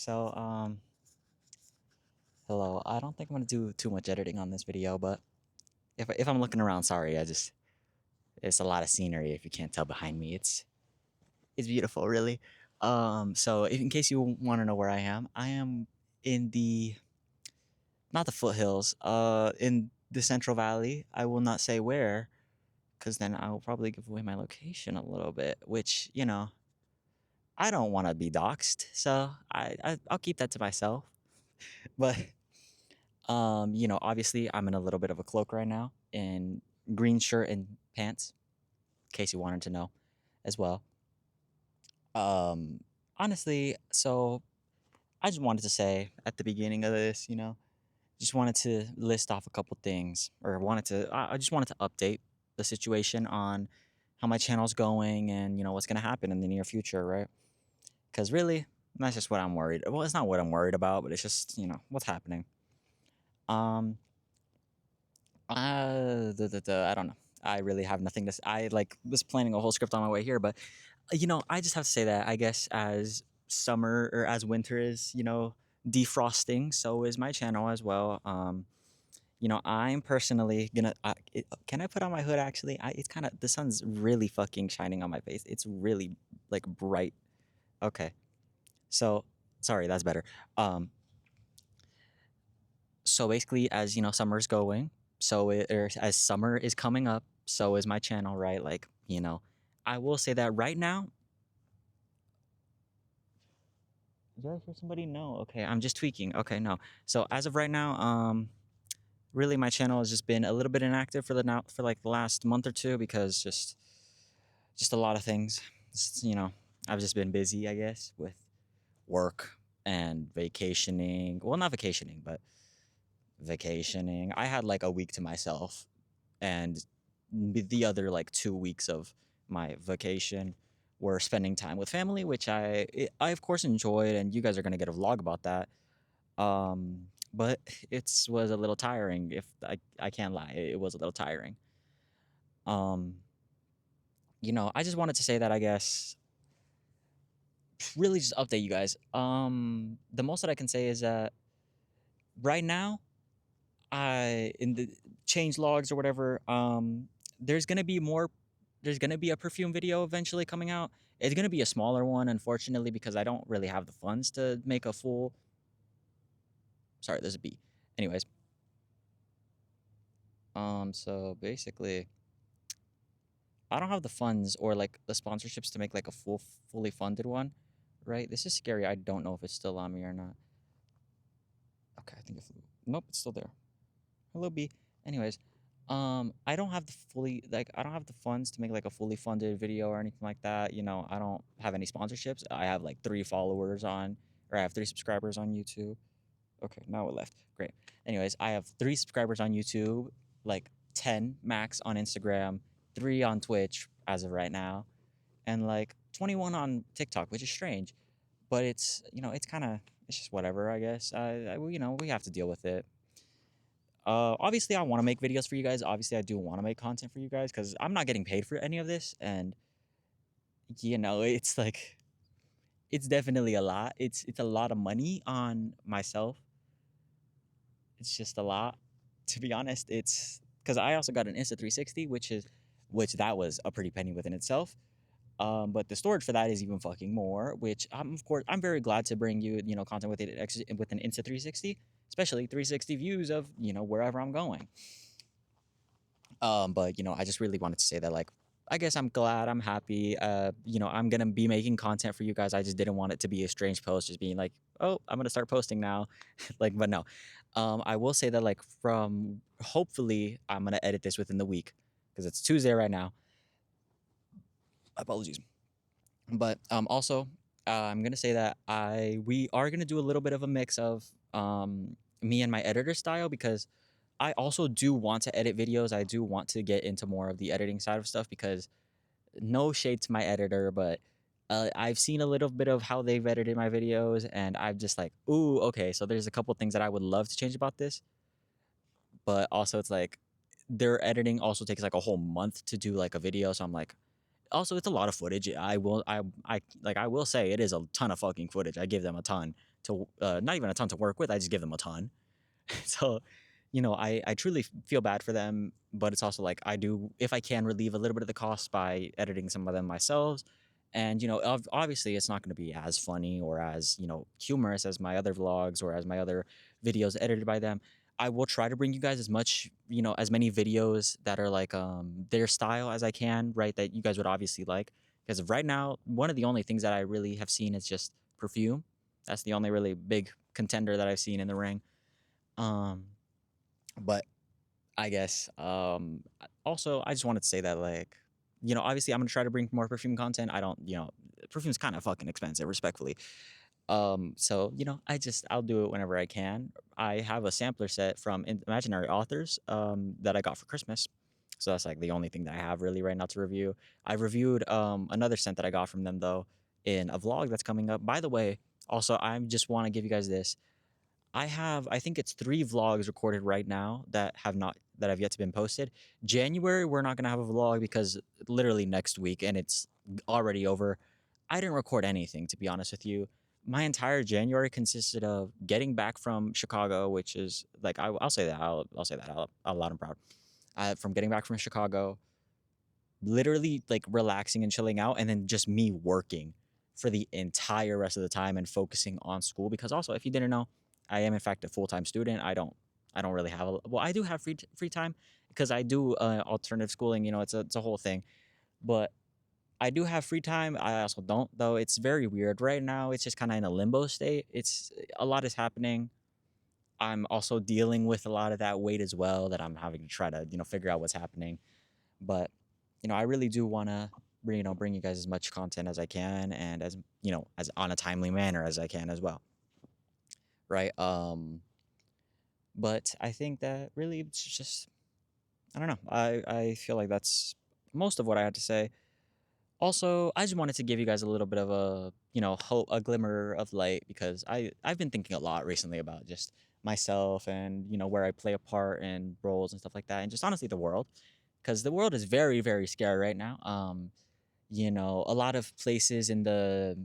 So, hello. I don't think I'm gonna do too much editing on this video, but if I'm looking around, sorry. It's a lot of scenery. If you can't tell behind me, it's beautiful, really. So in case you want to know where I am in the not the foothills, in the Central Valley. I will not say where, because then I will probably give away my location a little bit, which I don't want to be doxxed, so I'll keep that to myself. But obviously I'm in a little bit of a cloak right now in green shirt and pants, in case you wanted to know as well. Honestly, so I just wanted to say at the beginning of this, just wanted to list off a couple things, or I just wanted to update the situation on how my channel's going and, what's going to happen in the near future, right? Because really, that's just what I'm worried. Well, it's not what I'm worried about, but it's just, what's happening. Um, I don't know. I really have nothing to say. I was planning a whole script on my way here, but I just have to say that I guess as summer or as winter is, defrosting, so is my channel as well. I'm personally gonna. Can I put on my hood? Actually, it's kind of the sun's really fucking shining on my face. It's really like bright. Okay, so sorry, that's better. So basically, as summer's going, or as summer is coming up, so is my channel, right? Like, I will say that right now. Did I hear somebody? No. Okay, I'm just tweaking. Okay, no. So as of right now, really my channel has just been a little bit inactive for like the last month or two because just a lot of things. I've just been busy, I guess, with work and vacationing. Well, not vacationing, but vacationing. I had like a week to myself, and the other like 2 weeks of my vacation were spending time with family, which I of course enjoyed, and you guys are gonna get a vlog about that. But it was a little tiring. If I can't lie, it was a little tiring. Um, I just wanted to say that I guess really just update you guys. The most that I can say is that right now I in the change logs or whatever, there's gonna be more. There's gonna be a perfume video eventually coming out. It's gonna be a smaller one, unfortunately, because I don't really have the funds to make a full. Sorry, there's a B. Anyways, so basically, I don't have the funds or like the sponsorships to make like a fully funded one, right? This is scary. I don't know if it's still on me or not. Okay, I think it flew. Nope, it's still there. Hello, B. Anyways, I don't have I don't have the funds to make like a fully funded video or anything like that. I don't have any sponsorships. I have like 3 followers or I have 3 subscribers on YouTube. Okay, now it left. Great. Anyways, I have 3 subscribers on YouTube, like 10 max on Instagram, 3 on Twitch as of right now, and like 21 on TikTok, which is strange, but it's just whatever, I guess. We have to deal with it. Obviously, I want to make videos for you guys. Obviously, I do want to make content for you guys because I'm not getting paid for any of this, and it's like it's definitely a lot. It's a lot of money on myself. It's just a lot, to be honest. It's because I also got an Insta 360, which that was a pretty penny within itself. But the storage for that is even fucking more. Which of course I'm very glad to bring you content with with an Insta 360, especially 360 views of wherever I'm going. But I just really wanted to say that, like, I guess I'm glad, I'm happy. I'm gonna be making content for you guys. I just didn't want it to be a strange post, just being like, oh, I'm gonna start posting now. Like, but no. I will say that, like, from hopefully I'm gonna edit this within the week because it's Tuesday right now. Apologies. But also, I'm gonna say that we are gonna do a little bit of a mix of me and my editor style because I also do want to edit videos. I do want to get into more of the editing side of stuff because no shade to my editor, but I've seen a little bit of how they've edited my videos, and I'm just like, ooh, okay. So there's a couple things that I would love to change about this, but also it's like their editing also takes like a whole month to do like a video. So I'm like, also it's a lot of footage. I will say it is a ton of fucking footage. I give them a ton to not even a ton to work with. I just give them a ton. So, I truly feel bad for them, but it's also like I do, if I can relieve a little bit of the cost by editing some of them myself. And, obviously it's not going to be as funny or as, humorous as my other vlogs or as my other videos edited by them. I will try to bring you guys as much, as many videos that are like their style as I can, right? That you guys would obviously like. Because right now, one of the only things that I really have seen is just perfume. That's the only really big contender that I've seen in the ring. Um, but I guess also I just wanted to say that like obviously I'm gonna try to bring more perfume content. I don't perfume's kind of fucking expensive, respectfully. So I'll do it whenever I can. I have a sampler set from Imaginary Authors that I got for Christmas. So that's like the only thing that I have really right now to review. I reviewed another scent that I got from them though in a vlog that's coming up. By the way, also I just want to give you guys this. I think it's 3 vlogs recorded right now that have yet to been posted. January, we're not gonna have a vlog because literally next week, and it's already over. I didn't record anything, to be honest with you. My entire January consisted of getting back from Chicago, which is like I'll say that I'll say that out loud and proud. From getting back from Chicago, literally like relaxing and chilling out, and then just me working for the entire rest of the time and focusing on school. Because also, if you didn't know, I am in fact a full-time student. I don't really have I do have free time because I do alternative schooling. It's a whole thing, but I do have free time. I also don't, though. It's very weird right now. It's just kind of in a limbo state. It's a lot is happening. I'm also dealing with a lot of that weight as well that I'm having to try to figure out what's happening. But I really do want to bring you guys as much content as I can, and as as on a timely manner as I can as well, right? But I think that really it's just, I don't know. I feel like that's most of what I had to say. Also, I just wanted to give you guys a little bit of a hope, a glimmer of light, because I've been thinking a lot recently about just myself and where I play a part in roles and stuff like that, and just honestly the world, because the world is very very scary right now. A lot of places in the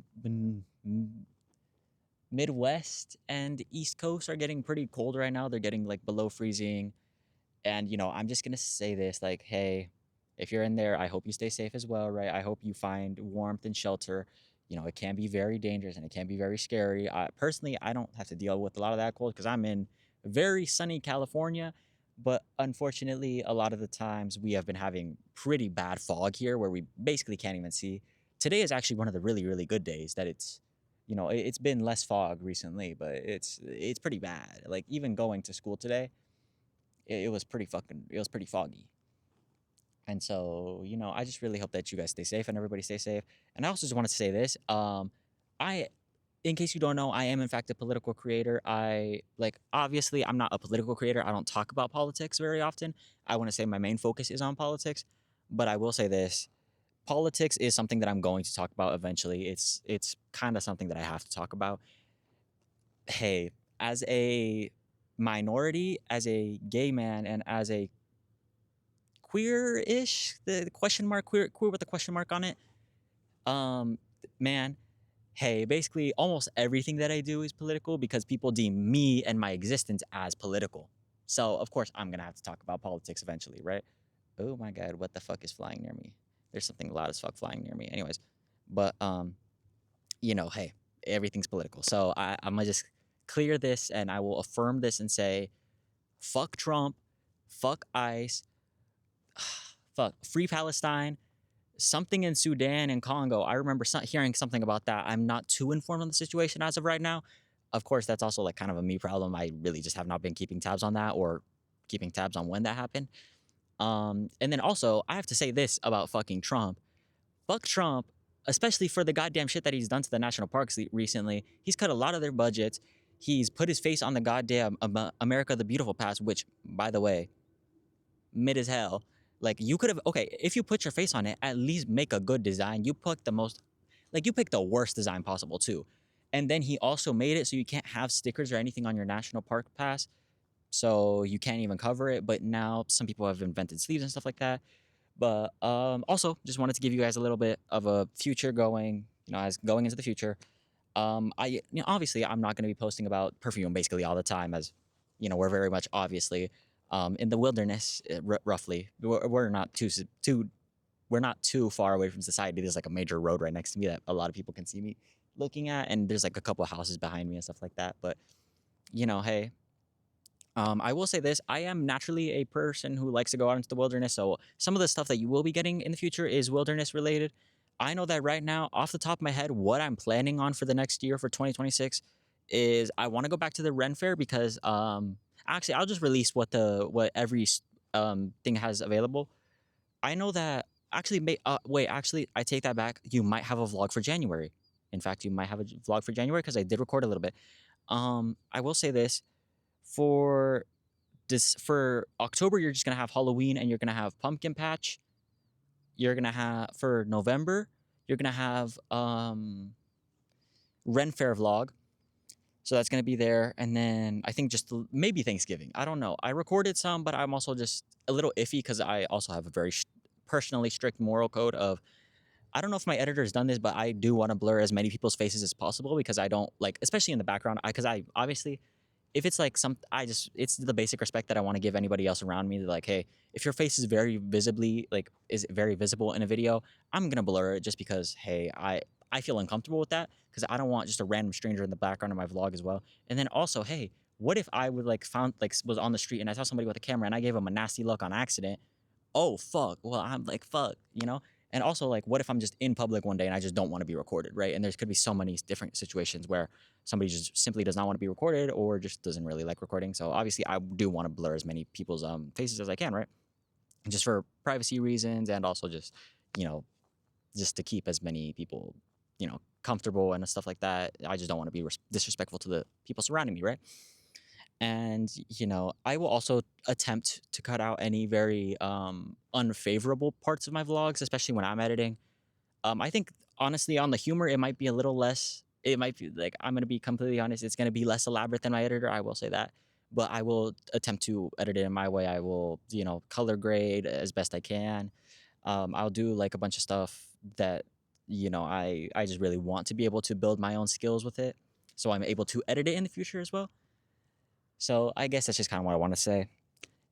Midwest and East Coast are getting pretty cold right now. They're getting like below freezing. And, I'm just going to say this like, hey, if you're in there, I hope you stay safe as well, right? I hope you find warmth and shelter. It can be very dangerous and it can be very scary. Personally, I don't have to deal with a lot of that cold because I'm in very sunny California. But unfortunately, a lot of the times we have been having pretty bad fog here where we basically can't even see. Today is actually one of the really, really good days that it's been less fog recently, but it's pretty bad. Like even going to school today, it was pretty foggy. And so, I just really hope that you guys stay safe and everybody stay safe. And I also just wanted to say this. I In case you don't know, I am in fact a political creator. Obviously I'm not a political creator. I don't talk about politics very often. I want to say my main focus is on politics, but I will say this. Politics is something that I'm going to talk about eventually. It's kind of something that I have to talk about. Hey, as a minority, as a gay man, and as a queer-ish, the question mark, queer with the question mark on it, um man, hey, basically almost everything that I do is political because people deem me and my existence as political. So of course I'm gonna have to talk about politics eventually, right? Oh my god, what the fuck is flying near me? There's something loud as fuck flying near me. Anyways, but hey, everything's political. So I'm gonna just clear this and I will affirm this and say, fuck Trump, fuck ICE, fuck free Palestine, something in Sudan and Congo. I remember hearing something about that. I'm not too informed on the situation as of right now. Of course, that's also like kind of a me problem. I really just have not been keeping tabs on that or keeping tabs on when that happened. And then also, I have to say this about fucking Trump. Fuck Trump, especially for the goddamn shit that he's done to the national parks recently. He's cut a lot of their budgets. He's put his face on the goddamn America the Beautiful pass, which, by the way, mid as hell. Like you could have, okay, if you put your face on it, at least make a good design. You picked you picked the worst design possible too. And then he also made it so you can't have stickers or anything on your national park pass. So you can't even cover it. But now some people have invented sleeves and stuff like that. But also just wanted to give you guys a little bit of a future going, as going into the future. Obviously I'm not going to be posting about perfume basically all the time, as we're very much obviously in the wilderness, roughly. We're not too we're not too far away from society. There's like a major road right next to me that a lot of people can see me looking at, and there's like a couple of houses behind me and stuff like that. But hey, I will say this: I am naturally a person who likes to go out into the wilderness. So some of the stuff that you will be getting in the future is wilderness related. I know that right now, off the top of my head, what I'm planning on for the next year for 2026 is I want to go back to the Ren Fair because actually I'll just release what every thing has available. I know that actually wait, actually I take that back. You might have a vlog for January. In fact, you might have a vlog for January because I did record a little bit. I will say this: for for October, you're just gonna have Halloween and you're gonna have Pumpkin Patch. You're gonna have for November, you're gonna have Ren Fair vlog. So that's gonna be there, and then I think just maybe Thanksgiving. I don't know. I recorded some, but I'm also just a little iffy because I also have a very personally strict moral code of I don't know if my editor has done this, but I do want to blur as many people's faces as possible because I don't like, especially in the background, because I obviously if it's like it's the basic respect that I want to give anybody else around me. Like, hey, if your face is very visibly like is very visible in a video, I'm gonna blur it just because hey, I feel uncomfortable with that because I don't want just a random stranger in the background of my vlog as well. And then also, hey, what if I would like found like was on the street and I saw somebody with a camera and I gave them a nasty look on accident? Oh fuck. Well, I'm like fuck. And also, like, what if I'm just in public one day and I just don't want to be recorded, right? And there could be so many different situations where somebody just simply does not want to be recorded or just doesn't really like recording. So obviously, I do want to blur as many people's faces as I can, right? Just for privacy reasons and also you know, just to keep as many people, comfortable and stuff like that. I just don't want to be disrespectful to the people surrounding me, right? And I will also attempt to cut out any very unfavorable parts of my vlogs, especially when I'm editing. I think honestly on the humor it might be a little less, it might be like, I'm going to be completely honest, it's going to be less elaborate than my editor, I will say that. But I will attempt to edit it in my way. I will color grade as best I can. I'll do like a bunch of stuff that I just really want to be able to build my own skills with it, so I'm able to edit it in the future as well. So I guess that's just kind of what I want to say.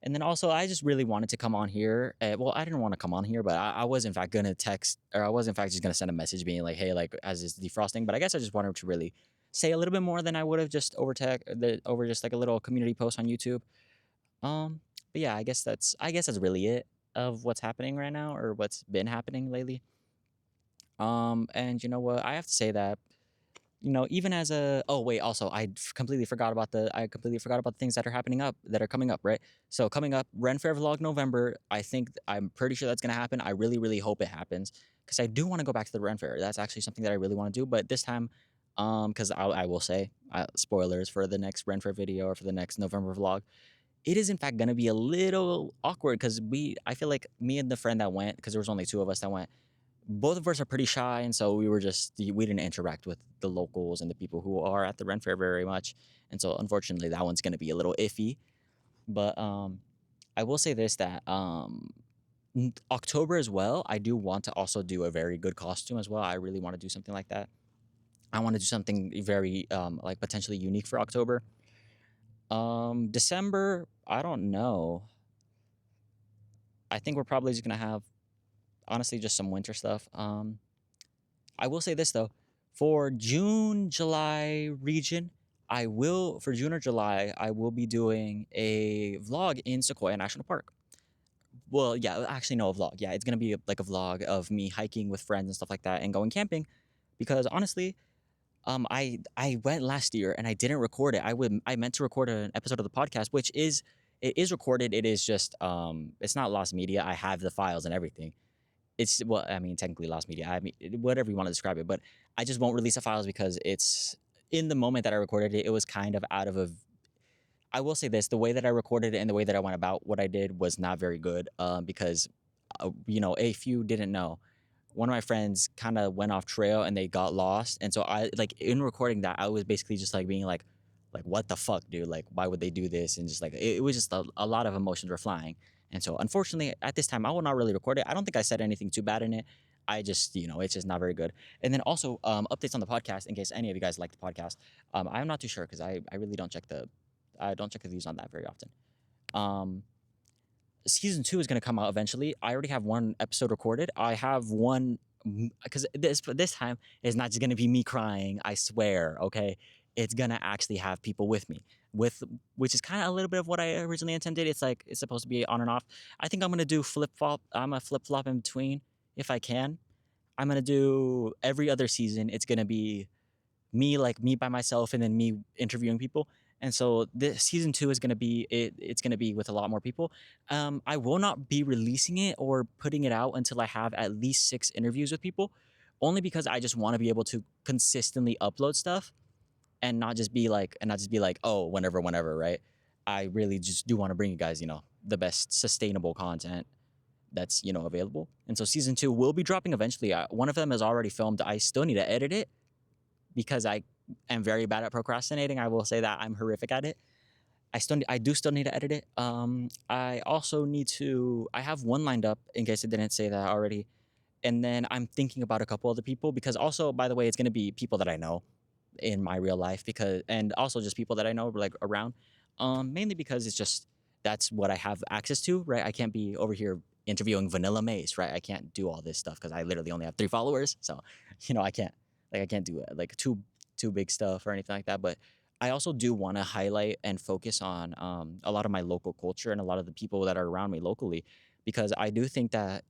And then also, I just really wanted to come on here. Well, I didn't want to come on here, but I was in fact gonna text, or I was in fact just gonna send a message being like, "Hey, like, as is defrosting." But I guess I just wanted to really say a little bit more than I would have just over just like a little community post on YouTube. But yeah, I guess that's really it of what's happening right now or what's been happening lately. And you know what? I have to say that even as a oh wait, also I completely forgot about the things that are coming up, right? So coming up, Ren Fair vlog November. I'm pretty sure that's gonna happen. I really, really hope it happens because I do want to go back to the Ren Fair. That's actually something that I really want to do. But this time, because I will say, spoilers for the next Ren Fair video or for the next November vlog, it is in fact gonna be a little awkward because I feel like me and the friend that went, because there was only two of us that went, both of us are pretty shy, and so we didn't interact with the locals and the people who are at the Ren Fair very much, and so unfortunately that one's going to be a little iffy. But I will say this, that October as well, I do want to also do a very good costume as well. I really want to do something like that. I want to do something very like potentially unique for October. December, I don't know. I think we're probably just gonna have honestly just some winter stuff. I will say this though, for June, July region, for June or July, I will be doing a vlog in Sequoia National Park. Well, yeah, actually no, a vlog. Yeah, it's gonna be like a vlog of me hiking with friends and stuff like that and going camping, because honestly, I went last year and I didn't record it. I meant to record an episode of the podcast, which it is recorded. It is just it's not lost media. I have the files and everything. It's, well, I mean, technically lost media. I mean, whatever you want to describe it, but I just won't release the files because it's in the moment that I recorded it. It was kind of out of a. I will say this: the way that I recorded it and the way that I went about what I did was not very good. Because, if you didn't know, one of my friends kind of went off trail and they got lost, and so I like in recording that I was basically just like being like what the fuck, dude? Like, why would they do this? And just like it was just a lot of emotions were flying. And so, unfortunately, at this time, I will not really record it. I don't think I said anything too bad in it. I just, it's just not very good. And then also updates on the podcast in case any of you guys like the podcast. I'm not too sure because I really I don't check the views on that very often. Um, season 2 is going to come out eventually. I already have one episode recorded. I have one because this time it's not just going to be me crying. I swear. Okay, it's gonna actually have people with me, with which is kind of a little bit of what I originally intended. It's like it's supposed to be on and off. I think I'm gonna do flip flop. I'm a flip flop in between if I can. I'm gonna do every other season. It's gonna be me by myself and then me interviewing people. And so this season 2 is gonna be it's gonna be with a lot more people. I will not be releasing it or putting it out until I have at least 6 interviews with people, only because I just want to be able to consistently upload stuff and not just be like, oh, whenever, right? I really just do want to bring you guys, the best sustainable content that's available. And so season 2 will be dropping eventually. One of them is already filmed. I still need to edit it because I am very bad at procrastinating. I will say that I'm horrific at it. I do still need to edit it. I also need to. I have one lined up in case I didn't say that already. And then I'm thinking about a couple other people because also, by the way, it's going to be people that I know in my real life and also just people that I know like around. Mainly because it's just that's what I have access to, right? I can't be over here interviewing Vanilla Mace, right? I can't do all this stuff because I literally only have 3 followers, so I can't do it like too big stuff or anything like that. But I also do want to highlight and focus on a lot of my local culture and a lot of the people that are around me locally, because I do think that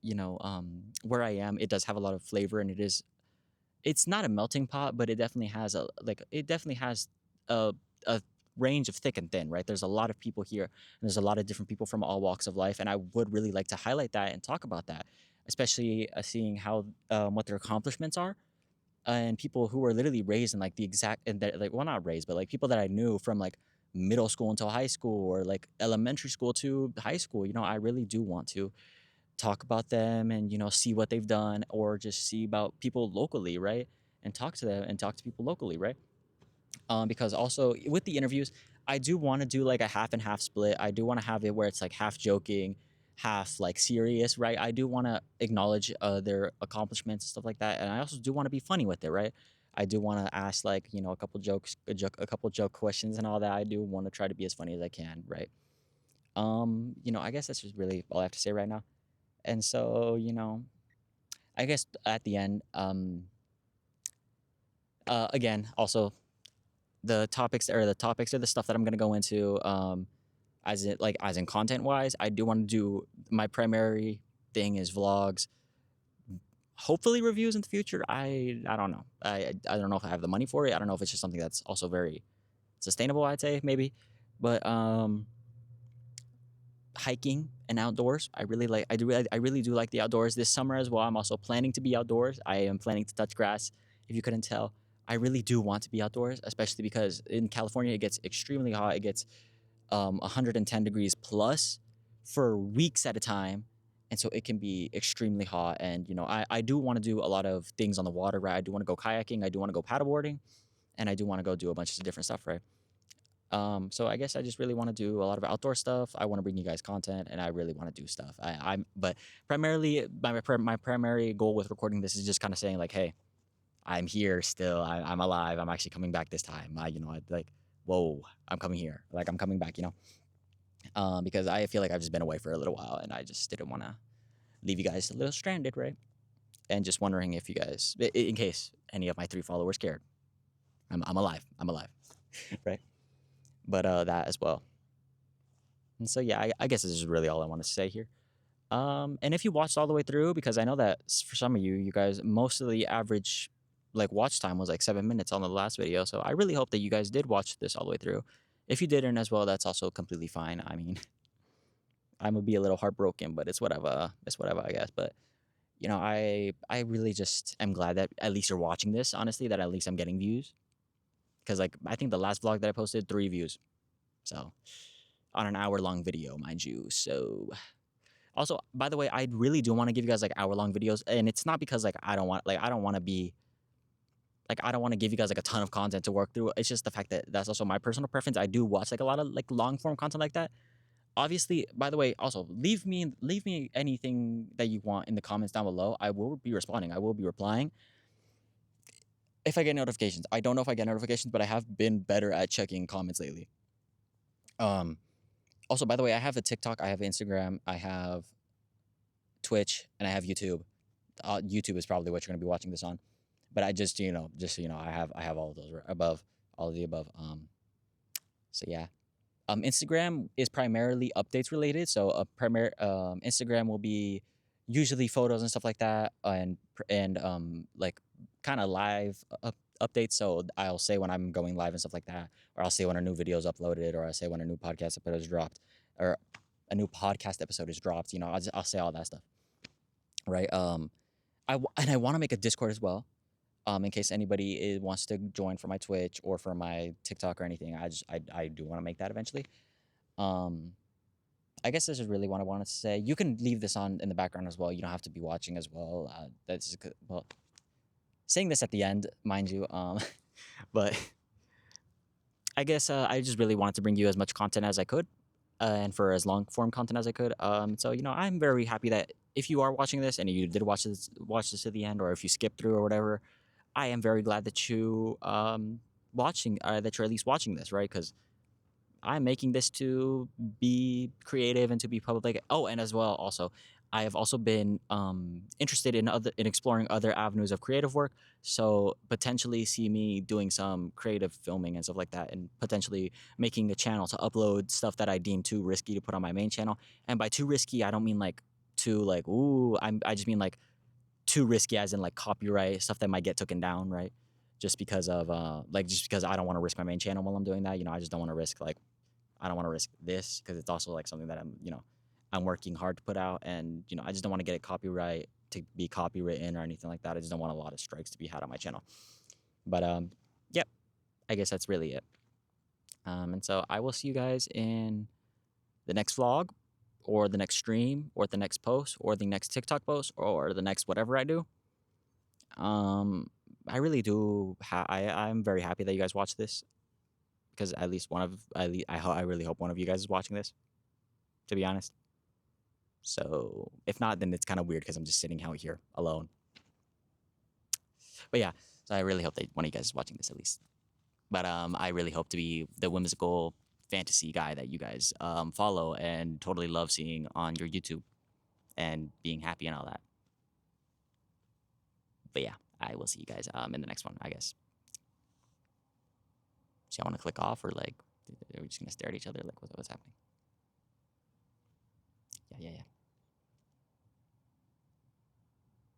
where I am, it does have a lot of flavor, and it's not a melting pot, but it definitely has a a range of thick and thin, right? There's a lot of people here, and there's a lot of different people from all walks of life, and I would really like to highlight that and talk about that, especially seeing how what their accomplishments are, and people who were literally raised in like the exact and like well not raised, but like people that I knew from like middle school until high school or like elementary school to high school. I really do want to talk about them and see what they've done, or just see about people locally, right? And talk to them and talk to people locally, right? Because also with the interviews, I do want to do like a half and half split. I do want to have it where it's like half joking, half like serious, right? I do want to acknowledge their accomplishments and stuff like that, and I also do want to be funny with it, right? I do want to ask like a couple a couple joke questions and all that. I do want to try to be as funny as I can, right? I guess that's just really all I have to say right now. And so, I guess at the end, again, also the topics are the stuff that I'm gonna go into, as in content wise. I do want to do my primary thing is vlogs, hopefully reviews in the future. I don't know. I don't know if I have the money for it. I don't know if it's just something that's also very sustainable. I'd say maybe, but hiking and outdoors. I really do like the outdoors this summer as well. I'm also planning to be outdoors. I am planning to touch grass, if you couldn't tell. I really do want to be outdoors, especially because in California it gets extremely hot. It gets 110 degrees plus for weeks at a time. And so it can be extremely hot. And I do want to do a lot of things on the water, right? I do want to go kayaking, I do want to go paddleboarding, and I do want to go do a bunch of different stuff, right? So I guess I just really want to do a lot of outdoor stuff. I want to bring you guys content, and I really want to do stuff. But primarily my primary goal with recording this is just kind of saying like, hey, I'm here still. I'm alive. I'm actually coming back this time. I like, whoa, I'm coming here. Like I'm coming back. Because I feel like I've just been away for a little while, and I just didn't want to leave you guys a little stranded, right? And just wondering if you guys, in case any of my 3 followers cared, I'm alive. I'm alive, right? But that as well. And so yeah, I guess this is really all I want to say here. And if you watched all the way through, because I know that for some of you guys, most of the average like watch time was like 7 minutes on the last video. So I really hope that you guys did watch this all the way through. If you didn't as well, that's also completely fine. I mean, I'm gonna be a little heartbroken, but it's whatever. It's whatever, I guess. But I really just am glad that at least you're watching this. Honestly, that at least I'm getting views. Because like I think the last vlog that I posted, 3 views. So on an hour-long video, mind you. So also, by the way, I really do want to give you guys like hour-long videos, and it's not because like I don't want to be like I don't want to give you guys like a ton of content to work through. It's just the fact that that's also my personal preference. I do watch like a lot of like long-form content like that. Obviously, by the way, also leave me anything that you want in the comments down below. I will be responding. I will be replying if I get notifications. I don't know if I get notifications, but I have been better at checking comments lately. Also, by the way, I have a TikTok, I have Instagram, I have Twitch, and I have YouTube. YouTube is probably what you're gonna be watching this on. But I just just so you know, I have all of those above, all of the above. So yeah. Instagram is primarily updates related. So Instagram will be usually photos and stuff like that, and like kind of live updates. So I'll say when I'm going live and stuff like that, or I'll say when a new video is uploaded, or I'll say when a new podcast episode is dropped, or a new podcast episode is dropped. I'll say all that stuff, right? And I want to make a Discord as well. In case anybody wants to join for my Twitch or for my TikTok or anything. I do want to make that eventually. Um, I guess this is really what I wanted to say. You can leave this on in the background as well. You don't have to be watching as well. Well, saying this at the end, mind you. But I guess I just really wanted to bring you as much content as I could, and for as long form content as I could. So I'm very happy that if you are watching this and you did watch this to the end, or if you skipped through or whatever, I am very glad that that you're at least watching this, right? Because I'm making this to be creative and to be public. Oh, and as well, also, I have also been interested in exploring other avenues of creative work. So potentially see me doing some creative filming and stuff like that, and potentially making a channel to upload stuff that I deem too risky to put on my main channel. And by too risky, I don't mean like too like ooh. I just mean like too risky as in like copyright stuff that might get taken down, right? Just because of just because I don't want to risk my main channel while I'm doing that. I just don't want to risk I don't want to risk this because it's also like something that I'm working hard to put out, and I just don't want to get it copyright to be copywritten or anything like that. I just don't want a lot of strikes to be had on my channel. But yep, I guess that's really it. And so I will see you guys in the next vlog, or the next stream, or the next post, or the next TikTok post, or the next whatever I do. I really do. I'm very happy that you guys watch this, because at least I really hope one of you guys is watching this, to be honest. So if not, then it's kind of weird because I'm just sitting out here alone. But yeah, so I really hope that one of you guys is watching this at least. But I really hope to be the whimsical fantasy guy that you guys follow and totally love seeing on your YouTube and being happy and all that. But yeah, I will see you guys in the next one, I guess. So I want to click off, or like, are we just gonna stare at each other like what's happening? Yeah.